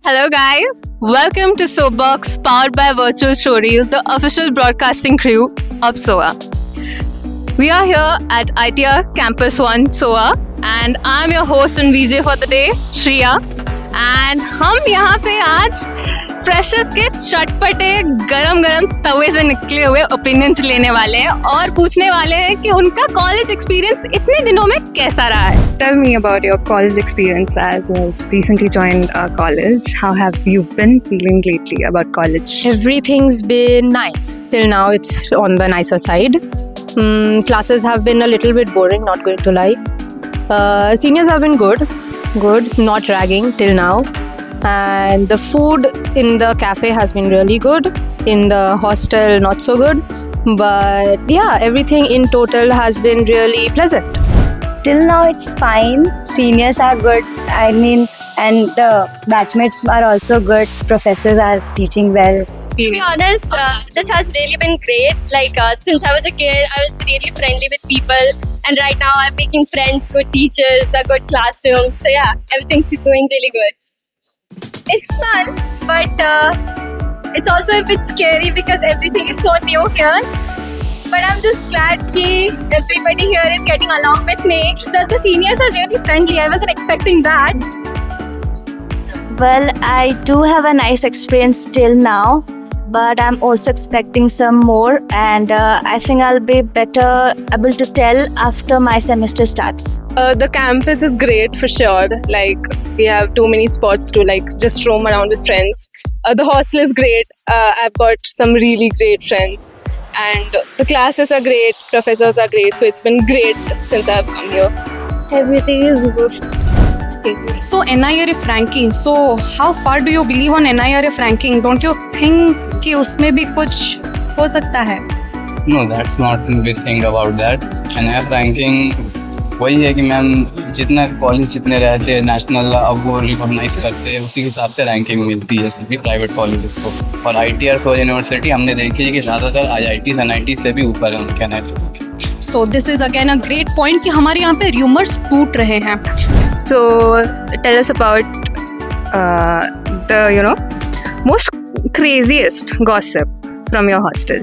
Hello, guys. Welcome to Soapbox, powered by Virtual Showreel, the official broadcasting crew of SOA. We are here at ITR Campus 1 SOA, and I'm your host and VJ for the day, Shriya. And हम यहाँ पे आज freshers के चटपटे गरम गरम तवे से निकले हुए ओपिनियंस लेने वाले हैं और पूछने वाले हैं कि उनका कॉलेज एक्सपीरियंस इतने दिनों में कैसा रहा है. Tell me about your college experience as you recently joined our college. How have you been feeling lately about college? Everything's been nice. Till now, it's on the nicer side. Classes have been a little bit boring, not going to lie. Seniors have been good, not ragging till now. And the food in the cafe has been really good. In the hostel, not so good. But yeah, everything in total has been really pleasant. Till now it's fine. Seniors are good. And the batchmates are also good. Professors are teaching well. To be honest, this has really been great. Since I was a kid, I was really friendly with people, and right now I'm making friends, good teachers, a good classroom. So yeah, everything's going really good. It's fun, but it's also a bit scary because everything is so new here. But I'm just glad that everybody here is getting along with me. Plus the seniors are really friendly. I wasn't expecting that. Well, I do have a nice experience till now, but I'm also expecting some more, and I think I'll be better able to tell after my semester starts. The campus is great for sure. We have too many spots to just roam around with friends. The hostel is great. I've got some really great friends, and the classes are great. Professors are great. So it's been great since I've come here. Everything is good. Okay. So NIRF ranking. So how far do you believe on NIRF ranking? Don't you think कि उसमें भी कुछ हो सकता है? No, that's not the thing about that. NIRF ranking वही है कि मैम जितना कॉलेज जितने रहते हैं नेशनल अब वो रिकॉग्नाइज करते हैं उसी हिसाब से रैंकिंग मिलती है सभी प्राइवेट कॉलेजेस को. और ITR SOA यूनिवर्सिटी हमने देखी है कि ज़्यादातर IIT NIT से भी ऊपर है उनके NIRF. So this is again a great point कि हमारे यहाँ पे rumors टूट रहे हैं. So, tell us about the most craziest gossip from your hostel.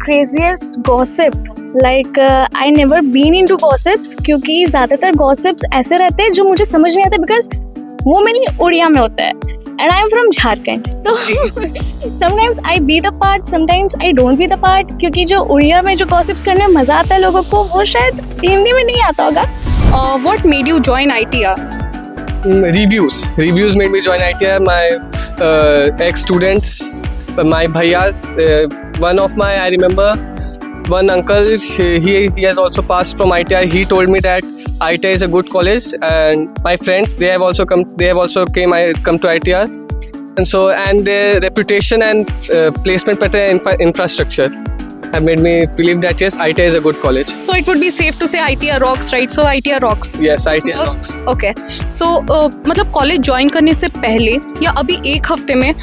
Craziest gossip? I never been into gossips क्योंकि ज़्यादातर gossips ऐसे रहते हैं जो मुझे समझ नहीं आते because वो मेरी उड़िया में होता है and I am from Jharkhand. तो sometimes I be the part, sometimes I don't be the part क्योंकि जो उड़िया में जो gossips करने में मज़ा आता है लोगों को वो शायद हिंदी में नहीं आता होगा. What made you join ITR? Reviews made me join ITR. My ex-students, my bhaiyas, I remember one uncle, he has also passed from ITR. He told me that ITR is a good college, and my friends, they have also come to ITR. And their reputation and placement pattern infrastructure have made me believe that yes, ITR is a good college. So it would be safe to say ITR rocks, right? So ITR rocks. Yes, ITR rocks. Okay. So मतलब college join करने से पहले या अभी एक हफ्ते में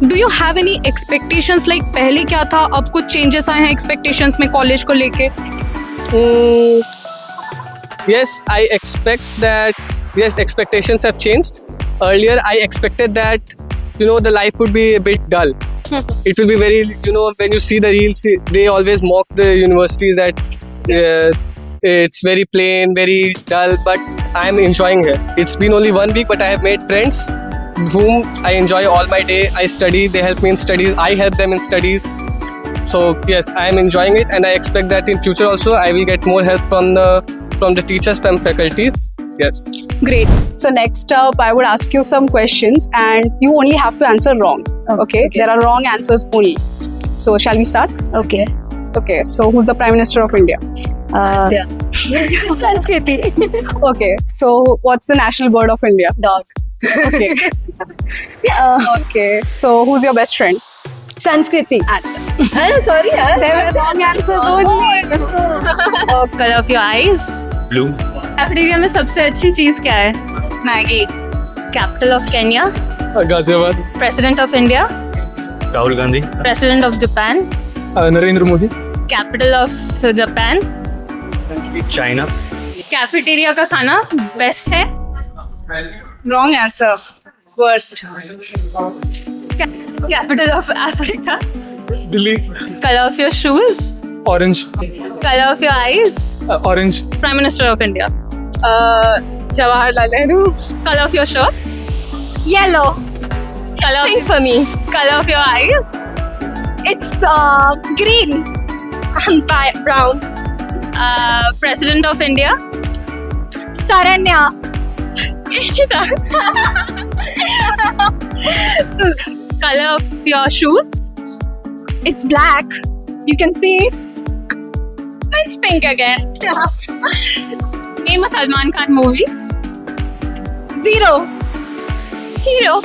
do you have any expectations like पहले क्या था अब कुछ changes आए हैं expectations में कॉलेज को लेके? Yes, I expect that expectations have changed. Earlier I expected that the life would be a bit dull. It will be very, when you see the reels, they always mock the universities that it's very plain, very dull, but I'm enjoying it. It's been only 1 week, but I have made friends whom I enjoy all my day. I study, they help me in studies, I help them in studies. So yes, I am enjoying it, and I expect that in future also I will get more help from the teachers, from faculties. Yes. Great. So next up, I would ask you some questions and you only have to answer wrong. Okay? There are wrong answers only. So shall we start? Okay. Okay. So who's the Prime Minister of India? Sanskriti. Okay. So what's the national bird of India? Dog. Okay. Okay. So who's your best friend? Sanskriti. Sorry, there were wrong answers only. Color of your eyes? Blue. Cafeteria में सबसे अच्छी चीज़ क्या है? Maggi. Capital of Kenya? Ghaziabad. President of India? Rahul Gandhi. President of Japan? Narendra Modi. Capital of Japan? China. Cafeteria का खाना best है? Wrong answer. Worst. Capital of Africa. Delhi. Color of your shoes. Orange. Color of your eyes. Orange. Prime Minister of India. Jawaharlal Nehru. Color of your shirt. Yellow. Color Pink for me. color of your eyes. It's green. I'm brown. President of India. Saranya. Ishita. Color of your shoes. It's black. You can see. It's pink again. Name a Salman Khan movie. Zero. Hero.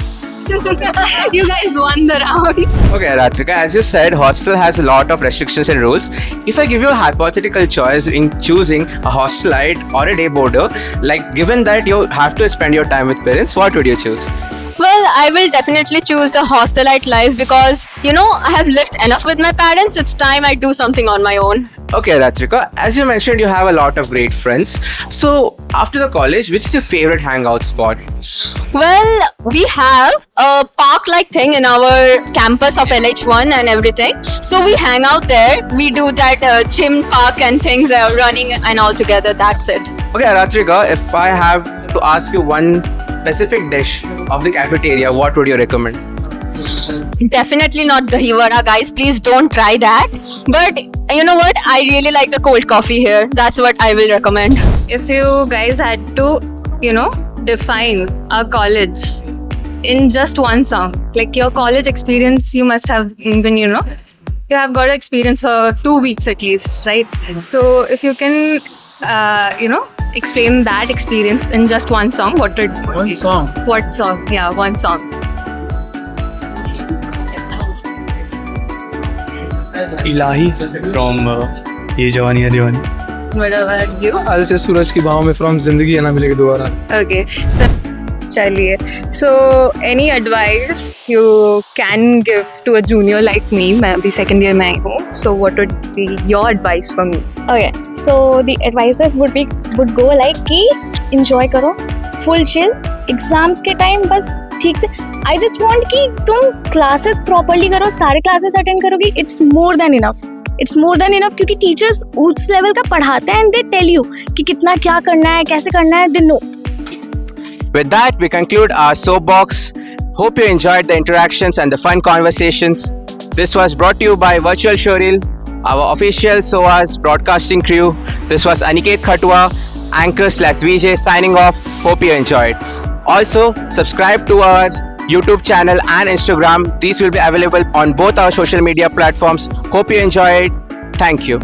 You guys won the round. Okay, Ratrika, as you said, hostel has a lot of restrictions and rules. If I give you a hypothetical choice in choosing a hostelite or a day boarder, like given that you have to spend your time with parents, what would you choose? Well, I will definitely choose the hostelite life because, you know, I have lived enough with my parents. It's time I do something on my own. Okay, Ratrika, as you mentioned, you have a lot of great friends. So, after the college, which is your favorite hangout spot? Well, we have a park-like thing in our campus of LH1 and everything. So we hang out there. We do that gym park and things running and all together. That's it. Okay, Ratrika, if I have to ask you one specific dish of the cafeteria, what would you recommend? Definitely not dahi vada, guys. Please don't try that. But you know what? I really like the cold coffee here. That's what I will recommend. If you guys had to, define our college in just one song, like your college experience, you must have been, you have got to experience for 2 weeks at least, right? So if you can, explain that experience in just one song, what would it be? One song. What song? Yeah, one song. Ilahi from Ye Jawani Hai Diwani. What about you? I'll say Suraj Ki Baahon Mein from Zindagi Hai Na Milegi Dobara. Okay, so chaliye. So any advice you can give to a junior like me? मैं अभी second year में आई हूँ. So what would be your advice for me? Okay, so the advices would go like कि enjoy करो, full chill, exams के time बस ठीक से. I just want कि तुम classes properly करो, सारे classes attend करोगी. It's more than enough. It's more than enough क्योंकि teachers उस level का पढ़ाते हैं and they tell you कि कितना क्या करना है, कैसे करना है. They know. With that, we conclude our soapbox. Hope you enjoyed the interactions and the fun conversations. This was brought to you by Virtual Showreel, our official SOAS broadcasting crew. This was Aniket Khatwa, anchor/VJ signing off. Hope you enjoyed. Also, subscribe to our YouTube channel and Instagram. These will be available on both our social media platforms. Hope you enjoyed. Thank you.